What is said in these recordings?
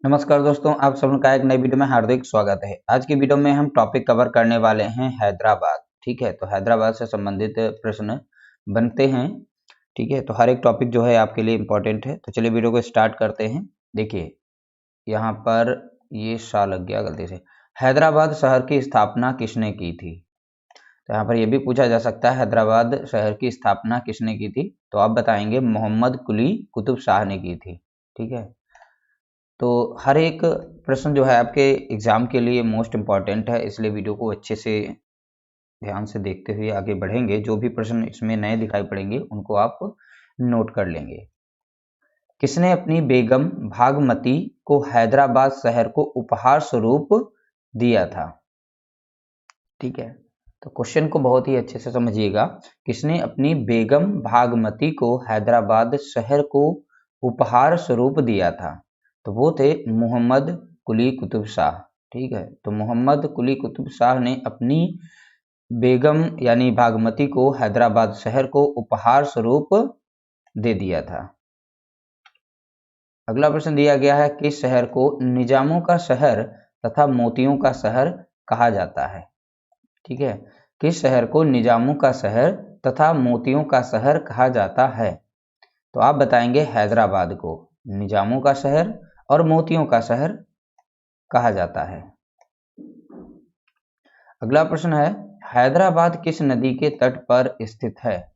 नमस्कार दोस्तों, आप सब का एक नई वीडियो में हार्दिक स्वागत है। आज की वीडियो में हम टॉपिक कवर करने वाले हैं हैदराबाद। ठीक है, तो हैदराबाद से संबंधित प्रश्न बनते हैं। ठीक है, तो हर एक टॉपिक जो है आपके लिए इम्पोर्टेंट है। तो चलिए वीडियो को स्टार्ट करते हैं। देखिए यहाँ पर ये सा लग गया गलती से। हैदराबाद शहर की स्थापना किसने की थी? तो यहाँ पर यह भी पूछा जा सकता है हैदराबाद शहर की स्थापना किसने की थी? तो आप बताएंगे मोहम्मद कुली कुतुब शाह ने की थी। ठीक है, तो हर एक प्रश्न जो है आपके एग्जाम के लिए मोस्ट इम्पॉर्टेंट है, इसलिए वीडियो को अच्छे से ध्यान से देखते हुए आगे बढ़ेंगे। जो भी प्रश्न इसमें नए दिखाई पड़ेंगे उनको आप नोट कर लेंगे। किसने अपनी बेगम भागमती को हैदराबाद शहर को उपहार स्वरूप दिया था? ठीक है, तो क्वेश्चन को बहुत ही अच्छे से समझिएगा। किसने अपनी बेगम भागमती को हैदराबाद शहर को उपहार स्वरूप दिया था? तो वो थे मोहम्मद कुली कुतुब शाह। ठीक है, तो मोहम्मद कुली कुतुब शाह ने अपनी बेगम यानी भागमती को हैदराबाद शहर को उपहार स्वरूप दे दिया था। अगला प्रश्न दिया गया है, किस शहर को निजामों का शहर तथा मोतियों का शहर कहा जाता है? ठीक है, किस शहर को निजामों का शहर तथा मोतियों का शहर कहा जाता है? तो आप बताएंगे हैदराबाद को निजामों का शहर और मोतियों का शहर कहा जाता है। अगला प्रश्न है, हैदराबाद किस नदी के तट पर स्थित है?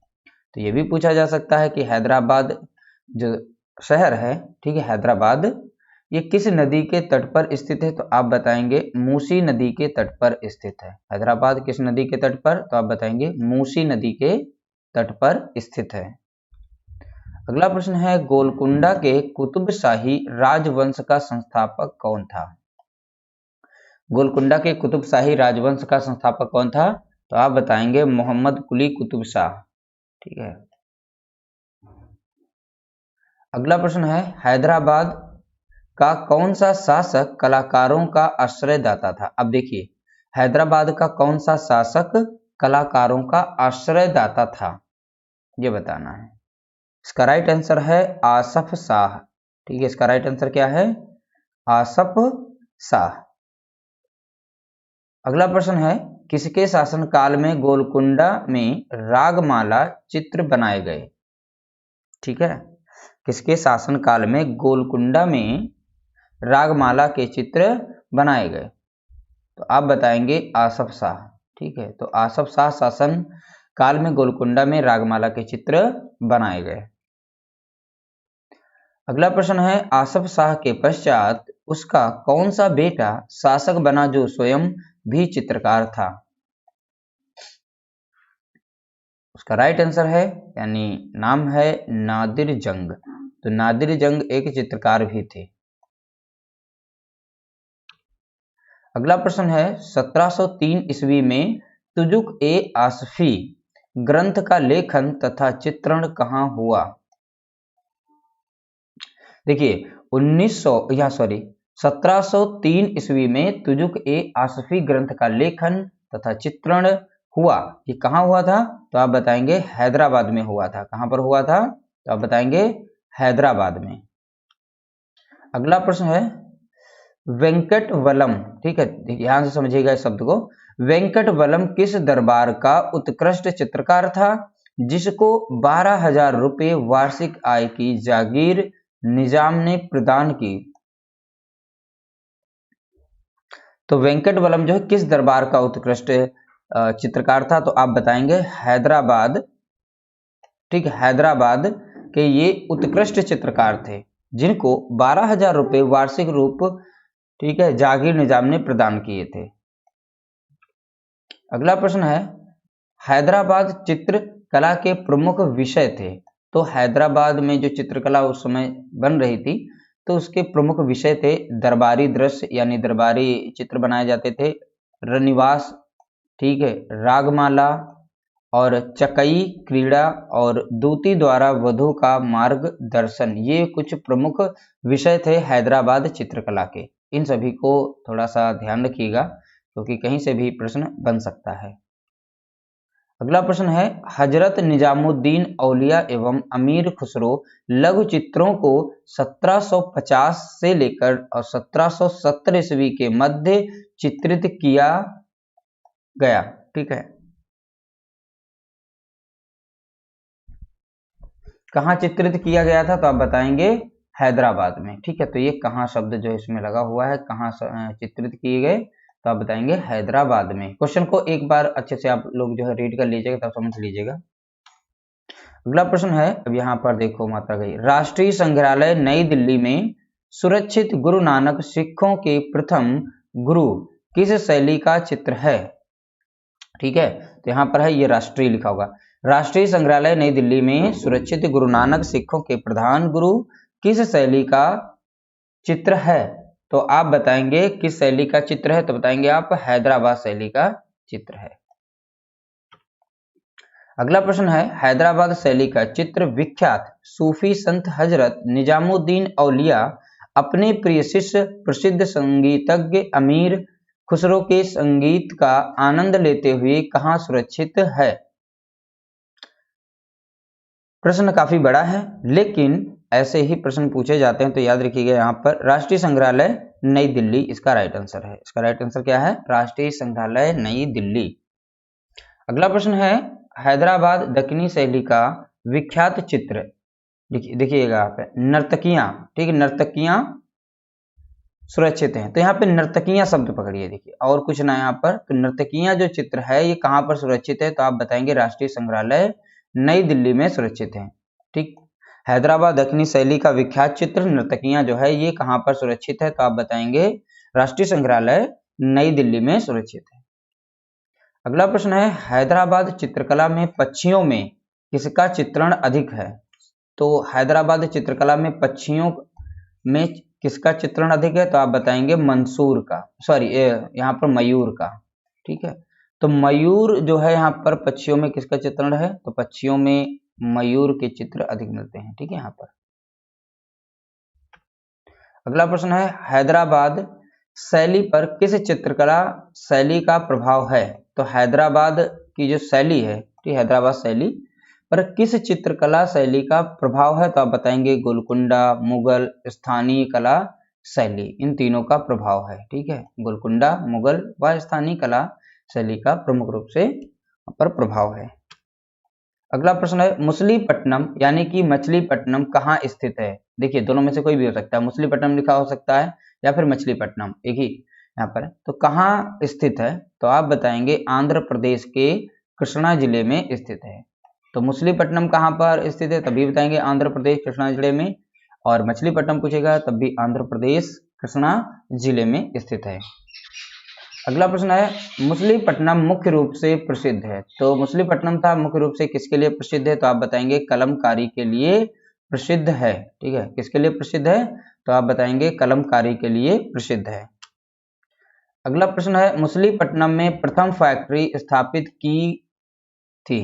तो यह भी पूछा जा सकता है कि हैदराबाद जो शहर है, ठीक है, हैदराबाद ये किस नदी के तट पर स्थित है? तो आप बताएंगे मूसी नदी के तट पर स्थित है। हैदराबाद किस नदी के तट पर? तो आप बताएंगे मूसी नदी के तट पर स्थित है। अगला प्रश्न है, गोलकुंडा के कुतुब शाही राजवंश का संस्थापक कौन था? गोलकुंडा के कुतुब शाही राजवंश का संस्थापक कौन था? तो आप बताएंगे मोहम्मद कुली कुतुब शाह। ठीक है, अगला प्रश्न है, हैदराबाद का कौन सा शासक कलाकारों का आश्रयदाता था? अब देखिए, हैदराबाद का कौन सा शासक कलाकारों का आश्रयदाता था, ये बताना है। इसका राइट आंसर है आसफ शाह। ठीक है, इसका राइट आंसर क्या है? आसफ शाह। अगला प्रश्न है, किसके शासनकाल में गोलकुंडा में रागमाला चित्र बनाए गए? ठीक है, किसके शासनकाल में गोलकुंडा में रागमाला के चित्र बनाए गए? तो आप बताएंगे आसफ शाह। ठीक है, तो आसफ शाह शासन काल में गोलकुंडा में रागमाला के चित्र बनाए गए। अगला प्रश्न है, आसफ शाह के पश्चात उसका कौन सा बेटा शासक बना जो स्वयं भी चित्रकार था? उसका राइट आंसर है यानी नाम है नादिर जंग। तो नादिर जंग एक चित्रकार भी थे। अगला प्रश्न है, 1703 ईस्वी में तुजुक ए आसफी ग्रंथ का लेखन तथा चित्रण कहाँ हुआ? देखिए 1703 ईस्वी में तुजुक ए आसफी ग्रंथ का लेखन तथा चित्रण हुआ। ये कहाँ हुआ था? तो आप बताएंगे हैदराबाद में हुआ था। कहाँ पर हुआ था? तो आप बताएंगे हैदराबाद में। अगला प्रश्न है, वेंकटवलम। ठीक है, ध्यान से समझिएगा इस शब्द को। वेंकटवलम किस दरबार का उत्कृष्ट चित्रकार था जिसको 12,000 रुपये वार्षिक आय की जागीर निजाम ने प्रदान की? तो वेंकटवलम जो है किस दरबार का उत्कृष्ट चित्रकार था? तो आप बताएंगे हैदराबाद। ठीक है, हैदराबाद के ये उत्कृष्ट चित्रकार थे जिनको 12,000 रुपये वार्षिक रूप, ठीक है, जागीर निजाम ने प्रदान किए थे। अगला प्रश्न है, हैदराबाद चित्रकला के प्रमुख विषय थे। तो हैदराबाद में जो चित्रकला उस समय बन रही थी तो उसके प्रमुख विषय थे दरबारी दृश्य यानी दरबारी चित्र बनाए जाते थे, रनिवास, ठीक है, रागमाला और चकई क्रीड़ा और दूती द्वारा वधु का मार्गदर्शन। ये कुछ प्रमुख विषय थे हैदराबाद चित्रकला के। इन सभी को थोड़ा सा ध्यान रखिएगा क्योंकि कहीं से भी प्रश्न बन सकता है। अगला प्रश्न है, हजरत निजामुद्दीन औलिया एवं अमीर खुसरो लघु चित्रों को 1750 से लेकर और 1770 ईस्वी के मध्य चित्रित किया गया। ठीक है, कहाँ चित्रित किया गया था? तो आप बताएंगे हैदराबाद में। ठीक है, तो ये कहाँ शब्द जो इसमें लगा हुआ है, कहाँ चित्रित किए गए, तो आप बताएंगे हैदराबाद में। क्वेश्चन को एक बार अच्छे से आप लोग जो है रीड कर लीजिएगा, तब समझ लीजिएगा। अगला प्रश्न है, अब यहाँ पर देखो मात्रा गई, राष्ट्रीय संग्रहालय नई दिल्ली में सुरक्षित गुरु नानक सिखों के प्रथम गुरु किस शैली का चित्र है? ठीक है, तो यहाँ पर है ये राष्ट्रीय लिखा होगा। राष्ट्रीय संग्रहालय नई दिल्ली में सुरक्षित गुरु नानक सिखों के प्रधान गुरु किस शैली का चित्र है? तो आप बताएंगे किस शैली का चित्र है? तो बताएंगे आप हैदराबाद शैली का चित्र है। अगला प्रश्न है, हैदराबाद शैली का चित्र विख्यात सूफी संत हजरत निजामुद्दीन औलिया अपने प्रिय शिष्य प्रसिद्ध संगीतज्ञ अमीर खुसरो के संगीत का आनंद लेते हुए कहाँ सुरक्षित है? प्रश्न काफी बड़ा है, लेकिन ऐसे ही प्रश्न पूछे जाते हैं, तो याद रखिएगा यहाँ पर राष्ट्रीय संग्रहालय नई दिल्ली इसका राइट आंसर है। इसका राइट आंसर क्या है? राष्ट्रीय संग्रहालय नई दिल्ली। अगला प्रश्न है, हैदराबाद दक्षिणी शैली का विख्यात चित्र, देखिएगा यहाँ पे नर्तकियां, ठीक है, नर्तकियां सुरक्षित हैं। तो यहाँ पे नर्तकियां शब्द पकड़िए, देखिए और कुछ ना यहाँ पर। तो नर्तकियां जो चित्र है ये कहाँ पर सुरक्षित है? तो आप बताएंगे राष्ट्रीय संग्रहालय नई दिल्ली में सुरक्षित है। ठीक, हैदराबाद दक्षिणी शैली का विख्यात चित्र नर्तकियां जो है ये कहाँ पर सुरक्षित है? तो आप बताएंगे राष्ट्रीय संग्रहालय नई दिल्ली में सुरक्षित है। अगला प्रश्न है, हैदराबाद चित्रकला में पक्षियों में किसका चित्रण अधिक है? तो हैदराबाद चित्रकला में पक्षियों में किसका चित्रण अधिक है? तो आप बताएंगे मंसूर का, सॉरी यहाँ पर मयूर का। ठीक है, तो मयूर जो है यहाँ पर पक्षियों में किसका चित्रण है? तो पक्षियों में मयूर के चित्र अधिक मिलते हैं। ठीक है, यहाँ पर। अगला प्रश्न है, हैदराबाद शैली पर किस चित्रकला शैली का प्रभाव है? तो हैदराबाद की जो शैली है, ठीक, हैदराबाद शैली पर किस चित्रकला शैली का प्रभाव है? तो आप बताएंगे गोलकुंडा, मुगल, स्थानीय कला शैली, इन तीनों का प्रभाव है। ठीक है, गोलकुंडा, मुगल व स्थानीय कला शैली का प्रमुख रूप से पर प्रभाव है। अगला प्रश्न है, मछलीपट्टनम यानी कि मछलीपट्टनम कहाँ स्थित है? देखिए दोनों में से कोई भी हो सकता है, मछलीपट्टनम लिखा हो सकता है या फिर मछलीपट्टनम, एक ही यहाँ पर। तो कहाँ स्थित है? तो आप बताएंगे आंध्र प्रदेश के कृष्णा जिले में स्थित है। तो मछलीपट्टनम कहाँ पर स्थित है? तभी बताएंगे आंध्र प्रदेश कृष्णा जिले में, और मछलीपट्टनम पूछेगा तब भी आंध्र प्रदेश कृष्णा जिले में स्थित है। अगला प्रश्न है, मछलीपट्टनम मुख्य रूप से प्रसिद्ध है। तो मछलीपट्टनम था मुख्य रूप से किसके लिए प्रसिद्ध है? तो आप बताएंगे कलमकारी के लिए प्रसिद्ध है। ठीक है, किसके लिए प्रसिद्ध है? तो आप बताएंगे कलमकारी के लिए प्रसिद्ध है। अगला प्रश्न है, मछलीपट्टनम में प्रथम फैक्ट्री स्थापित की थी।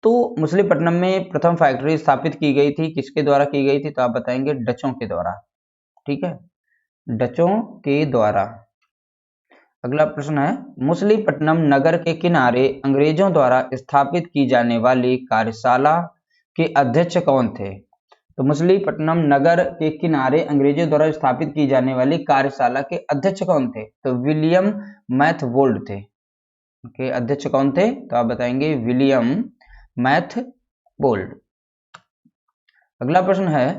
तो मछलीपट्टनम में प्रथम फैक्ट्री स्थापित की गई थी, किसके द्वारा की गई थी? तो आप बताएंगे डचों के द्वारा। ठीक है, डचों के द्वारा। अगला प्रश्न है, मछलीपट्टनम नगर के किनारे अंग्रेजों द्वारा स्थापित की जाने वाली कार्यशाला के अध्यक्ष कौन थे? तो मछलीपट्टनम नगर के किनारे अंग्रेजों द्वारा स्थापित की जाने वाली कार्यशाला के अध्यक्ष कौन थे? तो विलियम मैथवोल्ड थे। के अध्यक्ष कौन थे? तो आप बताएंगे विलियम मैथवोल्ड। अगला प्रश्न है,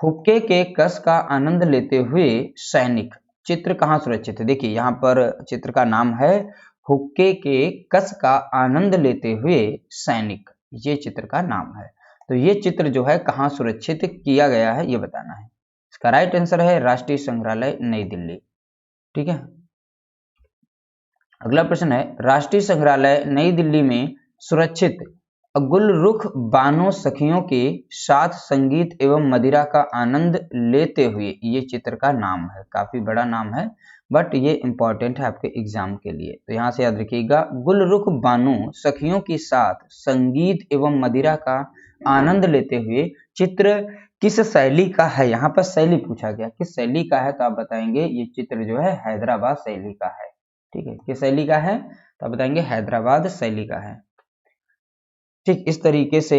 हुक्के के कस का आनंद लेते हुए सैनिक चित्र कहाँ सुरक्षित है? देखिए यहाँ पर चित्र का नाम है हुक्के के कस का आनंद लेते हुए सैनिक, ये चित्र का नाम है। तो ये चित्र जो है कहाँ सुरक्षित किया गया है ये बताना है। इसका राइट आंसर है राष्ट्रीय संग्रहालय नई दिल्ली। ठीक है, अगला प्रश्न है, राष्ट्रीय संग्रहालय नई दिल्ली में सुरक्षित गुलरुख बानो सखियों के साथ संगीत एवं मदिरा का आनंद लेते हुए, ये चित्र का नाम है। काफी बड़ा नाम है बट ये इंपॉर्टेंट है आपके एग्जाम के लिए, तो यहाँ से याद रखिएगा गुलरुख बानो सखियों के साथ संगीत एवं मदिरा का आनंद लेते हुए चित्र किस शैली का है? यहाँ पर शैली पूछा गया, किस शैली का है? तो आप बताएंगे ये चित्र जो है हैदराबाद शैली का है। ठीक है, किस शैली का है? तो आप बताएंगे हैदराबाद शैली का है। ठीक इस तरीके से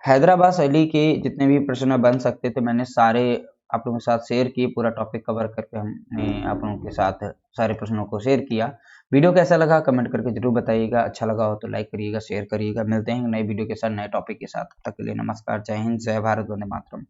हैदराबाद शैली के जितने भी प्रश्न बन सकते थे मैंने सारे आप लोगों के साथ शेयर किए, पूरा टॉपिक कवर करके हमने आप लोगों के साथ सारे प्रश्नों को शेयर किया। वीडियो कैसा लगा कमेंट करके जरूर बताइएगा, अच्छा लगा हो तो लाइक करिएगा, शेयर करिएगा। मिलते हैं नए वीडियो के साथ, नए टॉपिक के साथ। तब तक के लिए नमस्कार, जय हिंद, जय भारत, वंदे मातरम।